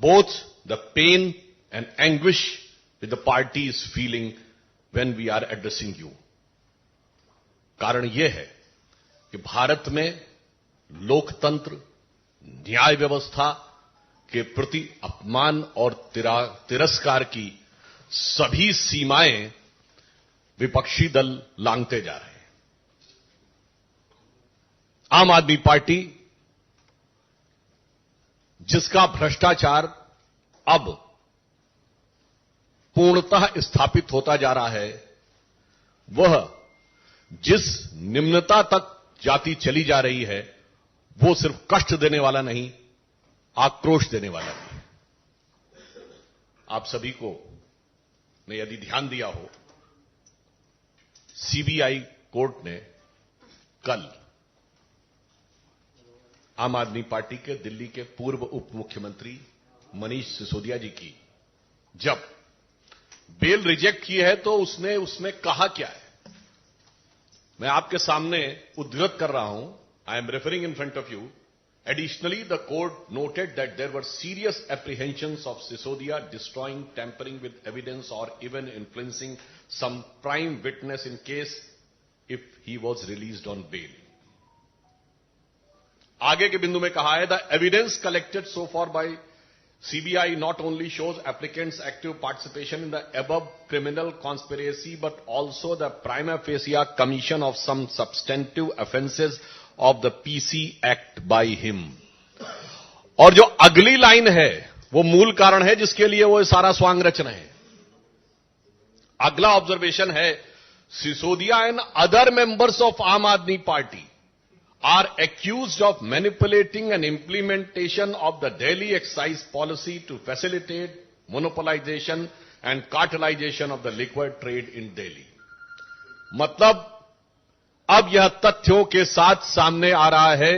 both the pain and anguish that the party is feeling when we are addressing you. कारण यह है कि भारत में लोकतंत्र, न्याय व्यवस्था के प्रति अपमान और तिरस्कार की सभी सीमाएं विपक्षी दल लांघते जा रहे हैं। आम आदमी पार्टी, जिसका भ्रष्टाचार अब पूर्णतः स्थापित होता जा रहा है, वह जिस निम्नता तक जाति चली जा रही है, वो सिर्फ कष्ट देने वाला नहीं, आक्रोश देने वाला भी है। आप सभी को ने यदि ध्यान दिया हो, सीबीआई कोर्ट ने कल आम आदमी पार्टी के दिल्ली के पूर्व उप मुख्यमंत्री मनीष सिसोदिया जी की जब बेल रिजेक्ट की है, तो उसने उसमें कहा क्या है, मैं आपके सामने उद्धृत कर रहा हूं। I am referring in front of you. Additionally, the court noted that there were serious apprehensions of Sisodia destroying, tampering with evidence or even influencing some prime witness in case if he was released on bail. आगे के बिंदु में कहा है, the evidence collected so far by CBI not only shows applicants' active participation in the above criminal conspiracy, but also the prima facie commission of some substantive offences of the PC Act by him. और जो अगली line है, वो मूल कारण है जिसके लिए वो सारा स्वांग रच रहे हैं। अगला ऑब्जर्वेशन है, Sisodia and other members of आम आदमी party are accused of manipulating and implementation of the Delhi excise policy to facilitate monopolization and cartelization of the liquor trade in Delhi. मतलब अब यह तथ्यों के साथ सामने आ रहा है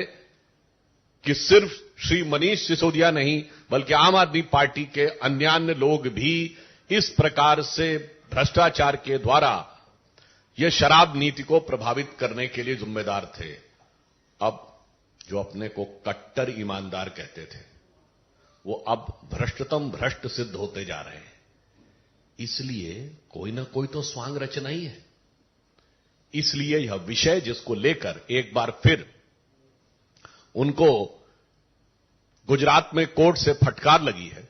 कि सिर्फ श्री मनीष सिसोदिया नहीं, बल्कि आम आदमी पार्टी के अन्य लोग भी इस प्रकार से भ्रष्टाचार के द्वारा यह शराब नीति को प्रभावित करने के लिए जिम्मेदार थे। अब जो अपने को कट्टर ईमानदार कहते थे, वो अब भ्रष्टतम भ्रष्ट सिद्ध होते जा रहे हैं। इसलिए कोई ना कोई तो स्वांग रचना ही है। इसलिए यह विषय जिसको लेकर एक बार फिर उनको गुजरात में कोर्ट से फटकार लगी है,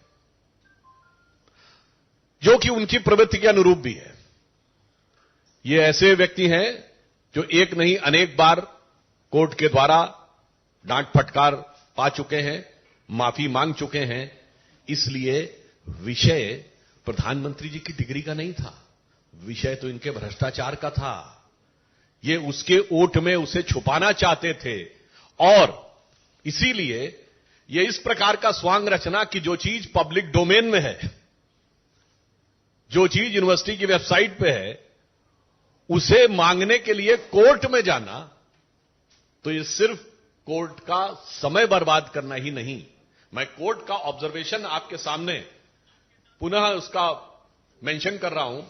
जो कि उनकी प्रवृत्ति के अनुरूप भी है। ये ऐसे व्यक्ति हैं जो एक नहीं अनेक बार कोर्ट के द्वारा डांट फटकार पा चुके हैं, माफी मांग चुके हैं। इसलिए विषय प्रधानमंत्री जी की डिग्री का नहीं था, विषय तो इनके भ्रष्टाचार का था। ये उसके ओट में उसे छुपाना चाहते थे और इसीलिए ये इस प्रकार का स्वांग रचना कि जो चीज पब्लिक डोमेन में है, जो चीज यूनिवर्सिटी की वेबसाइट पे है, उसे मांगने के लिए कोर्ट में जाना, तो ये सिर्फ कोर्ट का समय बर्बाद करना ही नहीं। मैं कोर्ट का ऑब्जर्वेशन आपके सामने पुनः उसका मेंशन कर रहा हूं।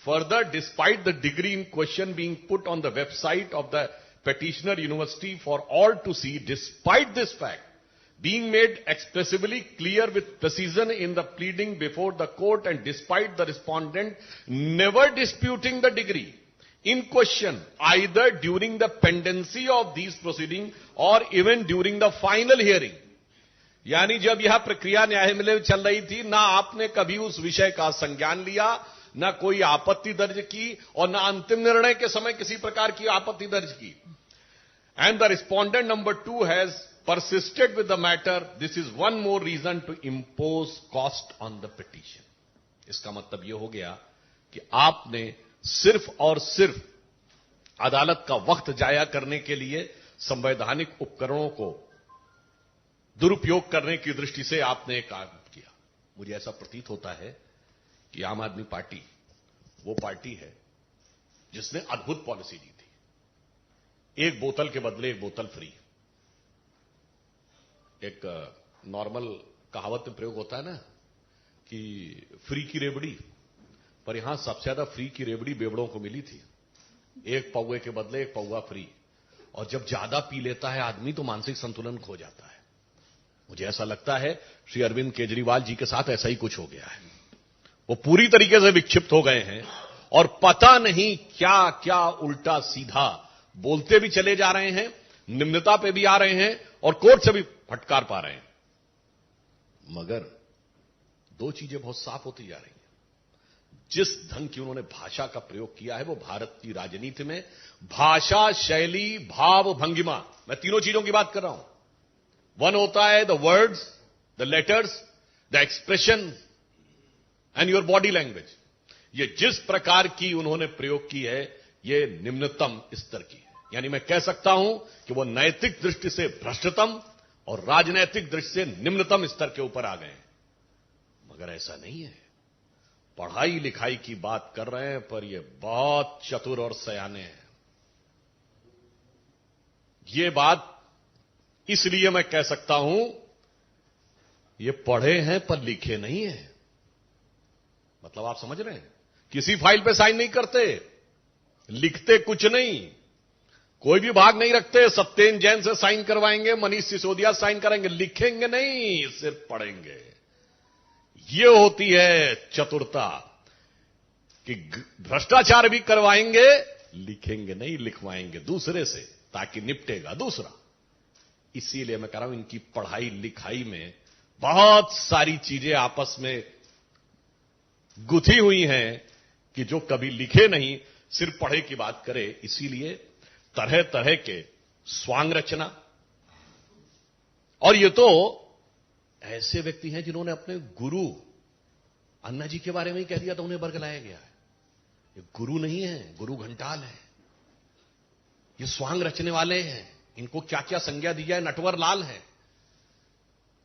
Further, despite the degree in question being put on the website of the petitioner university for all to see, despite this fact being made expressively clear with precision in the pleading before the court, and despite the respondent never disputing the degree in question either during the pendency of these proceedings or even during the final hearing. यानी जब यह प्रक्रिया न्यायालय में चल रही थी, ना आपने कभी उस विषय का संज्ञान लिया, ना कोई आपत्ति दर्ज की और ना अंतिम निर्णय के समय किसी प्रकार की आपत्ति दर्ज की। And the respondent number 2 has persisted with the matter. This is one more reason to impose cost on the petition. इसका मतलब यह हो गया कि आपने सिर्फ और सिर्फ अदालत का वक्त जाया करने के लिए संवैधानिक उपकरणों को दुरुपयोग करने की दृष्टि से आपने काम किया। मुझे ऐसा प्रतीत होता है कि आम आदमी पार्टी वो पार्टी है जिसने अद्भुत पॉलिसी दी थी, एक बोतल के बदले एक बोतल फ्री। एक नॉर्मल कहावत में प्रयोग होता है ना कि फ्री की रेवड़ी, पर यहां सबसे ज्यादा फ्री की रेवड़ी बेवड़ों को मिली थी। एक पौवे के बदले एक पौवा फ्री। और जब ज्यादा पी लेता है आदमी तो मानसिक संतुलन खो जाता है। मुझे ऐसा लगता है श्री अरविंद केजरीवाल जी के साथ ऐसा ही कुछ हो गया है। वो पूरी तरीके से विक्षिप्त हो गए हैं और पता नहीं क्या क्या उल्टा सीधा बोलते भी चले जा रहे हैं, निम्नता पे भी आ रहे हैं और कोर्ट से भी फटकार पा रहे हैं। मगर दो चीजें बहुत साफ होती जा रही हैं। जिस ढंग की उन्होंने भाषा का प्रयोग किया है वो भारत की राजनीति में भाषा, शैली, भाव, भंगिमा, मैं तीनों चीजों की बात कर रहा हूं। वन होता है the words, the letters, the expression and your body language. ये जिस प्रकार की उन्होंने प्रयोग की है ये निम्नतम स्तर की है। यानी मैं कह सकता हूं कि वो नैतिक दृष्टि से भ्रष्टतम और राजनैतिक दृष्टि से निम्नतम स्तर के ऊपर आ गए हैं। मगर ऐसा नहीं है। पढ़ाई लिखाई की बात कर रहे हैं पर ये बहुत चतुर और सयाने हैं। ये बात इसलिए मैं कह सकता हूं, ये पढ़े हैं पर लिखे नहीं है। मतलब आप समझ रहे हैं, किसी फाइल पे साइन नहीं करते, लिखते कुछ नहीं, कोई भी भाग नहीं रखते। सत्येन जैन से साइन करवाएंगे, मनीष सिसोदिया साइन कराएंगे, लिखेंगे नहीं, सिर्फ पढ़ेंगे। ये होती है चतुरता कि भ्रष्टाचार भी करवाएंगे, लिखेंगे नहीं, लिखवाएंगे दूसरे से ताकि निपटेगा दूसरा। इसीलिए मैं कह रहा हूं इनकी पढ़ाई लिखाई में बहुत सारी चीजें आपस में गुथी हुई हैं कि जो कभी लिखे नहीं, सिर्फ पढ़े की बात करे। इसीलिए तरह तरह के स्वांग रचना, और ये तो ऐसे व्यक्ति हैं जिन्होंने अपने गुरु अन्ना जी के बारे में ही कह दिया तो उन्हें बरगलाया गया है। ये गुरु नहीं है, गुरु घंटाल है। ये स्वांग रचने वाले हैं, इनको क्या क्या संज्ञा दी जाए, नटवर लाल है।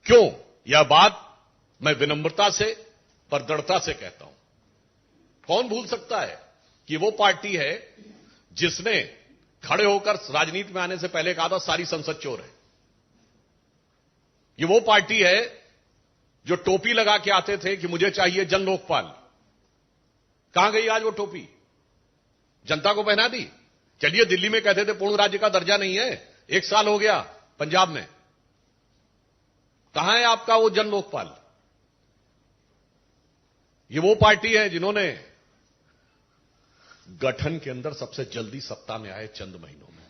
क्यों? यह बात मैं विनम्रता से पर दृढ़ता से कहता हूं। कौन भूल सकता है कि वो पार्टी है जिसने खड़े होकर राजनीति में आने से पहले कहा था सारी संसद चोर है। ये वो पार्टी है जो टोपी लगा के आते थे कि मुझे चाहिए जन लोकपाल। कहां गई आज वो टोपी? जनता को पहना दी। चलिए, दिल्ली में कहते थे पूर्ण राज्य का दर्जा नहीं है, 1 साल हो गया पंजाब में, कहां है आपका वो जन लोकपाल? ये वो पार्टी है जिन्होंने गठन के अंदर सबसे जल्दी सत्ता में आए चंद महीनों में।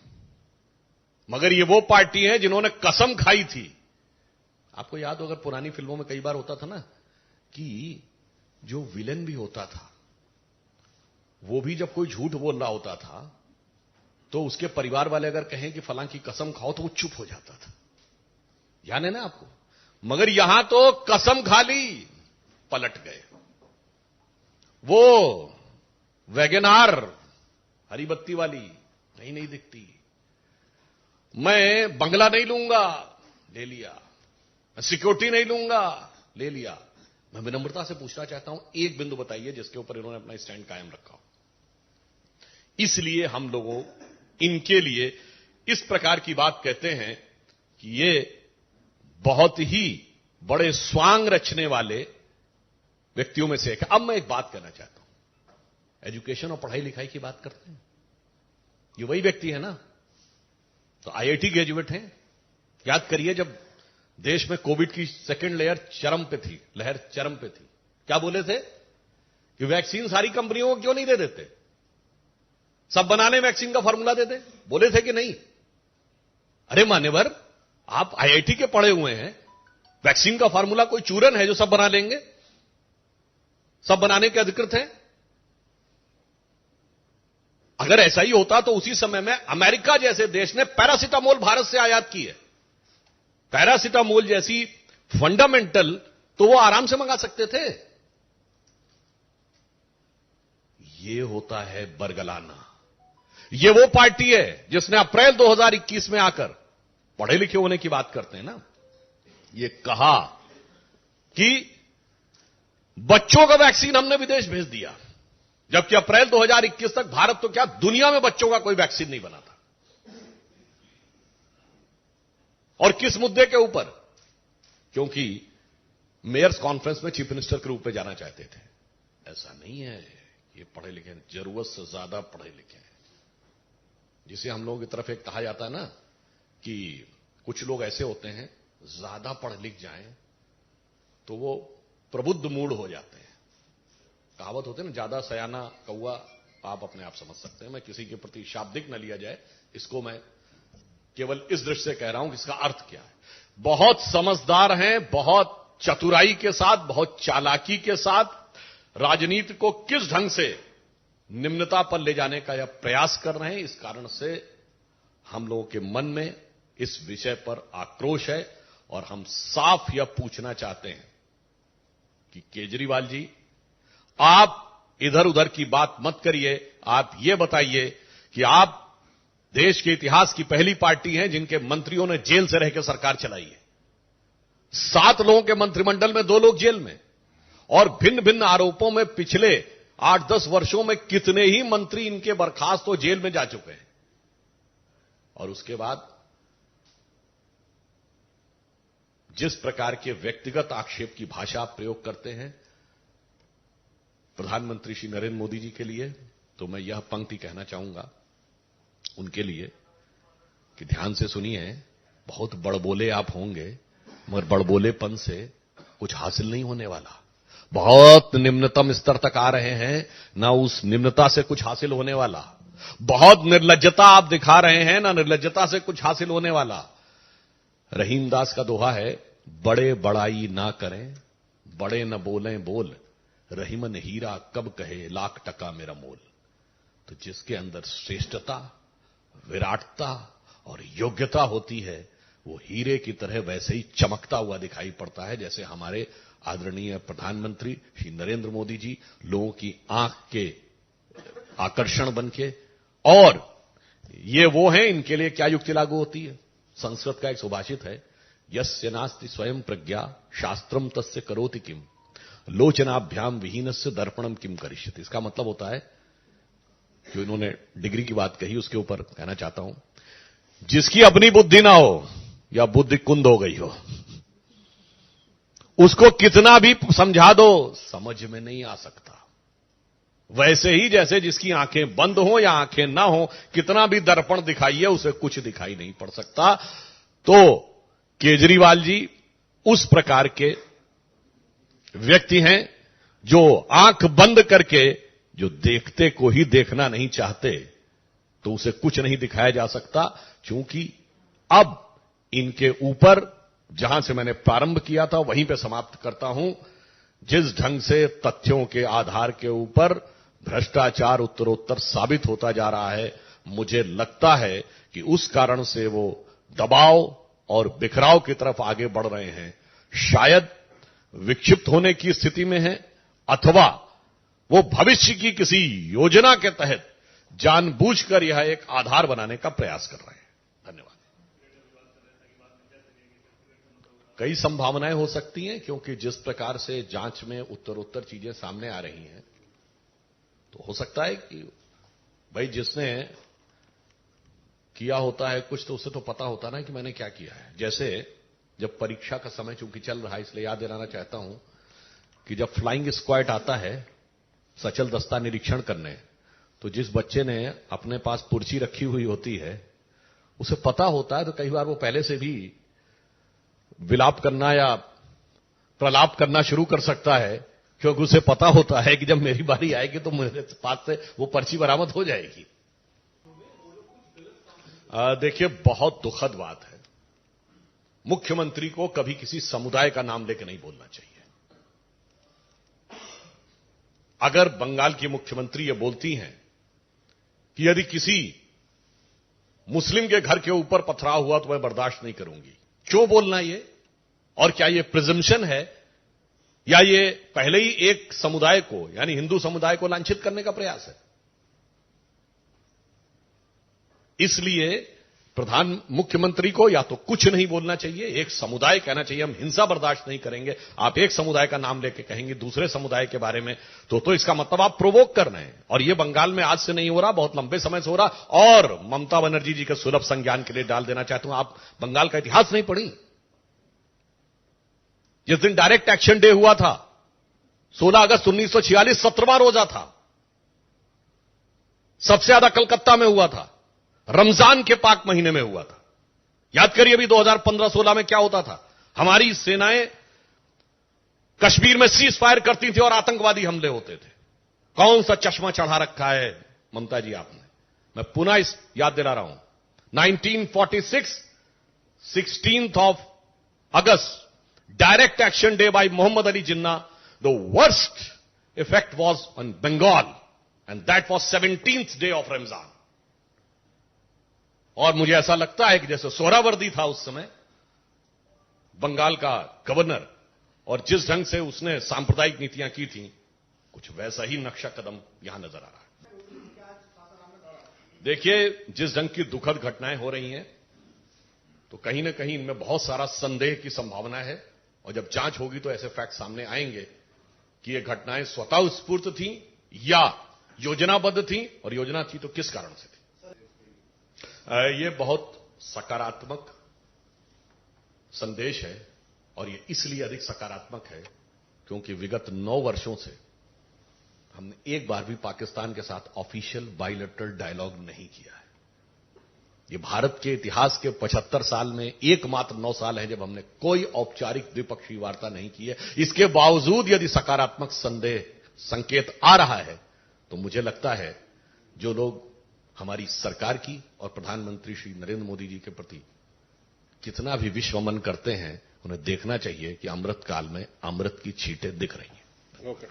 मगर ये वो पार्टी है जिन्होंने कसम खाई थी। आपको याद हो, अगर पुरानी फिल्मों में कई बार होता था ना कि जो विलेन भी होता था वो भी जब कोई झूठ बोल रहा होता था तो उसके परिवार वाले अगर कहें कि फलां की कसम खाओ तो वो चुप हो जाता था। याद है ना आपको? मगर यहां तो कसम खा ली, पलट गए। वो वैगनार हरी बत्ती वाली नहीं दिखती। मैं बंगला नहीं लूंगा, ले लिया। मैं सिक्योरिटी नहीं लूंगा, ले लिया। मैं विनम्रता से पूछना चाहता हूं, एक बिंदु बताइए जिसके ऊपर इन्होंने अपना स्टैंड कायम रखा हो। इसलिए हम लोगों इनके लिए इस प्रकार की बात कहते हैं कि ये बहुत ही बड़े स्वांग रचने वाले व्यक्तियों में से एक है। अब मैं एक बात कहना चाहता हूं, एजुकेशन और पढ़ाई लिखाई की बात करते हैं, ये वही व्यक्ति है ना, तो आईआईटी ग्रेजुएट हैं। याद करिए, जब देश में कोविड की सेकेंड लहर चरम पे थी, क्या बोले थे कि वैक्सीन सारी कंपनियों को क्यों नहीं दे देते, सब बनाने वैक्सीन का फार्मूला दे दे, बोले थे कि नहीं? अरे मान्यवर, आप आईआईटी के पढ़े हुए हैं, वैक्सीन का फार्मूला कोई चूरन है जो सब बना लेंगे? सब बनाने के अधिकृत हैं। अगर ऐसा ही होता तो उसी समय में अमेरिका जैसे देश ने पैरासिटामोल भारत से आयात की है। पैरासिटामोल जैसी फंडामेंटल तो वो आराम से मंगा सकते थे। ये होता है बरगलाना। ये वो पार्टी है जिसने अप्रैल 2021 में आकर, पढ़े लिखे होने की बात करते हैं ना, ये कहा कि बच्चों का वैक्सीन हमने विदेश भेज दिया, जबकि अप्रैल 2021 तक भारत तो क्या दुनिया में बच्चों का कोई वैक्सीन नहीं बना था। और किस मुद्दे के ऊपर? क्योंकि मेयर्स कॉन्फ्रेंस में चीफ मिनिस्टर के रूप में जाना चाहते थे। ऐसा नहीं है, ये पढ़े लिखे हैं, जरूरत से ज्यादा पढ़े लिखे हैं। जिसे हम लोगों की तरफ एक कहा जाता है ना कि कुछ लोग ऐसे होते हैं ज्यादा पढ़ लिख जाएं तो वो प्रबुद्ध मूड हो जाते हैं। कहावत होती है ना, ज्यादा सयाना कौवा, आप अपने आप समझ सकते हैं। मैं किसी के प्रति शाब्दिक न लिया जाए, इसको मैं केवल इस दृष्टि से कह रहा हूं कि इसका अर्थ क्या है। बहुत समझदार हैं, बहुत चतुराई के साथ, बहुत चालाकी के साथ राजनीति को किस ढंग से निम्नता पर ले जाने का यह प्रयास कर रहे हैं। इस कारण से हम लोगों के मन में इस विषय पर आक्रोश है और हम साफ यह पूछना चाहते हैं कि केजरीवाल जी, आप इधर उधर की बात मत करिए। आप ये बताइए कि आप देश के इतिहास की पहली पार्टी हैं जिनके मंत्रियों ने जेल से रह के सरकार चलाई है। 7 लोगों के मंत्रिमंडल में 2 लोग जेल में, और भिन्न भिन्न आरोपों में पिछले 8-10 वर्षों में कितने ही मंत्री इनके बर्खास्त हो जेल में जा चुके हैं। और उसके बाद जिस प्रकार के व्यक्तिगत आक्षेप की भाषा आप प्रयोग करते हैं प्रधानमंत्री श्री नरेंद्र मोदी जी के लिए, तो मैं यह पंक्ति कहना चाहूंगा उनके लिए कि ध्यान से सुनिए। बहुत बड़बोले आप होंगे, मगर बड़बोलेपन से कुछ हासिल नहीं होने वाला। बहुत निम्नतम स्तर तक आ रहे हैं, ना उस निम्नता से कुछ हासिल होने वाला। बहुत निर्लज्जता आप दिखा रहे हैं, ना निर्लज्जता से कुछ हासिल होने वाला। रहीम दास का दोहा है, बड़े बड़ाई ना करें, बड़े न बोलें बोल, रहीमन हीरा कब कहे लाख टका मेरा मोल। तो जिसके अंदर श्रेष्ठता, विराटता और योग्यता होती है, वो हीरे की तरह वैसे ही चमकता हुआ दिखाई पड़ता है, जैसे हमारे आदरणीय प्रधानमंत्री श्री नरेंद्र मोदी जी लोगों की आंख के आकर्षण बनके। और ये वो हैं, इनके लिए क्या युक्ति लागू होती है। संस्कृत का एक सुभाषित है, यस्य नास्ति स्वयं प्रज्ञा शास्त्रम तस्य करोति किम, लोचनाभ्याम विहीनस्य दर्पणम किम करिष्यति। इसका मतलब होता है, जो इन्होंने डिग्री की बात कही उसके ऊपर कहना चाहता हूं, जिसकी अपनी बुद्धि ना हो या बुद्धि कुंद हो गई हो, उसको कितना भी समझा दो समझ में नहीं आ सकता। वैसे ही जैसे जिसकी आंखें बंद हो या आंखें ना हो, कितना भी दर्पण दिखाइए उसे कुछ दिखाई नहीं पड़ सकता। तो केजरीवाल जी उस प्रकार के व्यक्ति हैं जो आंख बंद करके जो देखते को ही देखना नहीं चाहते, तो उसे कुछ नहीं दिखाया जा सकता। क्योंकि अब इनके ऊपर, जहां से मैंने प्रारंभ किया था वहीं पे समाप्त करता हूं, जिस ढंग से तथ्यों के आधार के ऊपर भ्रष्टाचार उत्तरोत्तर साबित होता जा रहा है, मुझे लगता है कि उस कारण से वो दबाव और बिखराव की तरफ आगे बढ़ रहे हैं। शायद विक्षिप्त होने की स्थिति में है, अथवा वो भविष्य की किसी योजना के तहत जानबूझकर यह एक आधार बनाने का प्रयास कर रहे हैं। धन्यवाद। कई संभावनाएं हो सकती हैं, क्योंकि जिस प्रकार से जांच में उत्तरोत्तर चीजें सामने आ रही हैं, तो हो सकता है कि भाई जिसने किया होता है कुछ, तो उसे तो पता होता ना कि मैंने क्या किया है। जैसे जब परीक्षा का समय चूंकि चल रहा है, इसलिए याद दिलाना चाहता हूं कि जब फ्लाइंग स्क्वाड आता है सचल दस्ता निरीक्षण करने, तो जिस बच्चे ने अपने पास पुर्ची रखी हुई होती है, उसे पता होता है, तो कई बार वो पहले से भी विलाप करना या प्रलाप करना शुरू कर सकता है, क्योंकि उसे पता होता है कि जब मेरी बारी आएगी तो मेरे पास से वो पर्ची बरामद हो जाएगी। देखिए, बहुत दुखद बात है, मुख्यमंत्री को कभी किसी समुदाय का नाम लेकर नहीं बोलना चाहिए। अगर बंगाल की मुख्यमंत्री ये बोलती हैं कि यदि किसी मुस्लिम के घर के ऊपर पथराव हुआ तो मैं बर्दाश्त नहीं करूंगी, क्यों बोलना ये? और क्या ये प्रिजम्पशन है, या ये पहले ही एक समुदाय को, यानी हिंदू समुदाय को लांछित करने का प्रयास है? इसलिए मुख्यमंत्री को या तो कुछ नहीं बोलना चाहिए, एक समुदाय कहना चाहिए हम हिंसा बर्दाश्त नहीं करेंगे। आप एक समुदाय का नाम लेके कहेंगे दूसरे समुदाय के बारे में, तो इसका मतलब आप प्रोवोक कर रहे हैं। और ये बंगाल में आज से नहीं हो रहा, बहुत लंबे समय से हो रहा। और ममता बनर्जी जी के सुलभ संज्ञान के लिए डाल देना चाहता हूं, आप बंगाल का इतिहास नहीं पढ़ी। जिस दिन डायरेक्ट एक्शन डे हुआ था 16 अगस्त 1946, 17वां रोजा था, सबसे ज्यादा कलकत्ता में हुआ था, रमजान के पाक महीने में हुआ था। याद करिए अभी 2015-16 में क्या होता था। हमारी सेनाएं कश्मीर में सीज फायर करती थी और आतंकवादी हमले होते थे। कौन सा चश्मा चढ़ा रखा है ममता जी आपने? मैं पुनः इस याद दिला रहा हूं, 1946 16th of August, direct action day by Muhammad Ali Jinnah, the worst effect was on Bengal, and that was 17th day of Ramzan. और मुझे ऐसा लगता है कि जैसे सोहरावर्दी था उस समय बंगाल का गवर्नर, और जिस ढंग से उसने सांप्रदायिक नीतियां की थी, कुछ वैसा ही नक्शा कदम यहां नजर आ रहा है। देखिए, जिस ढंग की दुखद घटनाएं हो रही हैं, तो कहीं ना कहीं इनमें बहुत सारा संदेह की संभावना है, और जब जांच होगी तो ऐसे फैक्ट सामने आएंगे कि ये घटनाएं स्वतः स्फूर्त थी या योजनाबद्ध थी, और योजना थी तो किस कारण से थी। ये बहुत सकारात्मक संदेश है, और ये इसलिए अधिक सकारात्मक है क्योंकि विगत 9 वर्षों से हमने एक बार भी पाकिस्तान के साथ ऑफिशियल बायलैटरल डायलॉग नहीं किया है। ये भारत के इतिहास के 75 साल में एकमात्र 9 साल है जब हमने कोई औपचारिक द्विपक्षीय वार्ता नहीं की है। इसके बावजूद यदि सकारात्मक संकेत आ रहा है, तो मुझे लगता है जो लोग हमारी सरकार की और प्रधानमंत्री श्री नरेंद्र मोदी जी के प्रति कितना भी विश्वमन करते हैं, उन्हें देखना चाहिए कि अमृत काल में अमृत की छींटें दिख रही हैं।